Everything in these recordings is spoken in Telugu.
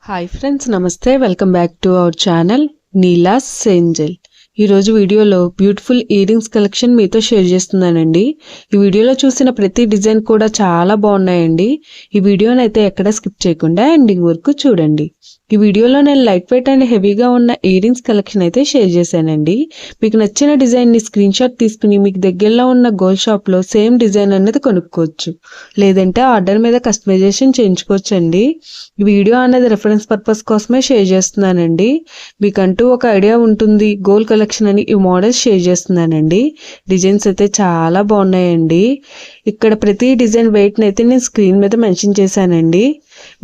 హాయ్ ఫ్రెండ్స్, నమస్తే. Welcome back to our channel Neela's Angel. ఈరోజు వీడియోలో బ్యూటిఫుల్ ఇయర్ రింగ్స్ కలెక్షన్ మీతో షేర్ చేస్తున్నానండి. ఈ వీడియోలో చూసిన ప్రతి డిజైన్ కూడా చాలా బాగున్నాయండి. ఈ వీడియోని అయితే ఎక్కడ స్కిప్ చేయకుండా ఎండింగ్ వరకు చూడండి. ఈ వీడియోలో నేను లైట్ వెయిట్ అండ్ హెవీగా ఉన్న ఇయర్ రింగ్స్ కలెక్షన్ అయితే షేర్ చేశానండి. మీకు నచ్చిన డిజైన్ని స్క్రీన్ షాట్ తీసుకుని మీకు దగ్గరలో ఉన్న గోల్డ్ షాప్లో సేమ్ డిజైన్ అనేది కొనుక్కోవచ్చు, లేదంటే ఆర్డర్ మీద కస్టమైజేషన్ చేయించుకోవచ్చు అండి. ఈ వీడియో అనేది రెఫరెన్స్ పర్పస్ కోసమే షేర్ చేస్తున్నానండి. మీకంటూ ఒక ఐడియా ఉంటుంది గోల్డ్ కలెక్షన్ అని ఈ మోడల్స్ షేర్ చేస్తున్నానండి. డిజైన్స్ అయితే చాలా బాగున్నాయండి. ఇక్కడ ప్రతి డిజైన్ వెయిట్ని అయితే నేను స్క్రీన్ మీద మెన్షన్ చేశానండి.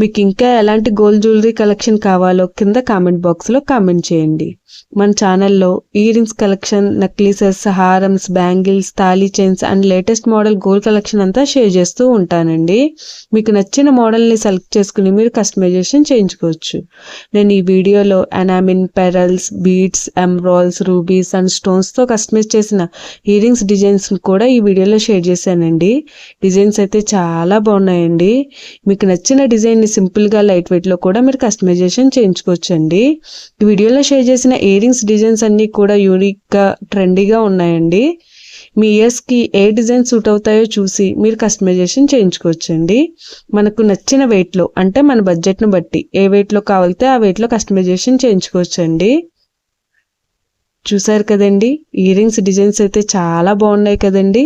మీకు ఇంకా ఎలాంటి గోల్డ్ జ్యువెలరీ కలెక్షన్ కావాలో కింద కామెంట్ బాక్స్లో కామెంట్ చేయండి. మన ఛానల్లో ఇయర్ రింగ్స్ కలెక్షన్, నెక్లెసెస్, హారమ్స్, బ్యాంగిల్స్, తాళీ chains and latest model gold collection అంతా షేర్ చేస్తూ ఉంటానండి. మీకు నచ్చిన మోడల్ని సెలెక్ట్ చేసుకుని మీరు కస్టమైజేషన్ చేయించుకోవచ్చు. నేను ఈ వీడియోలో enamel, pearls, beads, emeralds, rubies and స్టోన్స్తో కస్టమైజ్ చేసిన ఇయర్ రింగ్స్ డిజైన్స్ కూడా ఈ వీడియోలో షేర్ చేశానండి. డిజైన్స్ అయితే చాలా బాగున్నాయండి. మీకు నచ్చిన డిజైన్ని సింపుల్గా లైట్ వెయిట్లో కూడా మీరు కస్టమైజేషన్ చేయించుకోవచ్చండి. ఈ వీడియోలో షేర్ చేసిన ఇయర్ రింగ్స్ డిజైన్స్ అన్నీ కూడా యూనిక్గా, ట్రెండీగా ఉన్నాయండి. మీ ఇయర్స్కి ఏ డిజైన్ సూట్ అవుతాయో చూసి మీరు కస్టమైజేషన్ చేయించుకోవచ్చండి. మనకు నచ్చిన వెయిట్లో, అంటే మన బడ్జెట్ను బట్టి ఏ వెయిట్లో కావాలితే ఆ వెయిట్లో కస్టమైజేషన్ చేయించుకోవచ్చండి. చూసారు కదండి, ఇయర్ రింగ్స్ డిజైన్స్ అయితే చాలా బాగున్నాయి కదండి.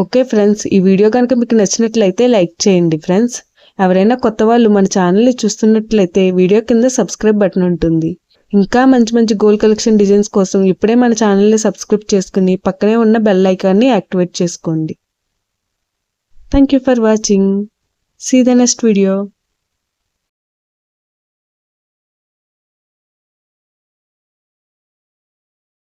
ఓకే ఫ్రెండ్స్, ఈ వీడియో కనుక మీకు నచ్చినట్లయితే లైక్ చేయండి ఫ్రెండ్స్. ఎవరైనా కొత్త వాళ్ళు మన ఛానల్ని చూస్తున్నట్లయితే వీడియో కింద సబ్స్క్రైబ్ బటన్ ఉంటుంది. ఇంకా మంచి మంచి గోల్డ్ కలెక్షన్ డిజైన్స్ కోసం ఇప్పుడే మన ఛానల్ని సబ్స్క్రైబ్ చేసుకుని పక్కనే ఉన్న బెల్ ఐకాన్ని యాక్టివేట్ చేసుకోండి. Thank you for watching. See the next video.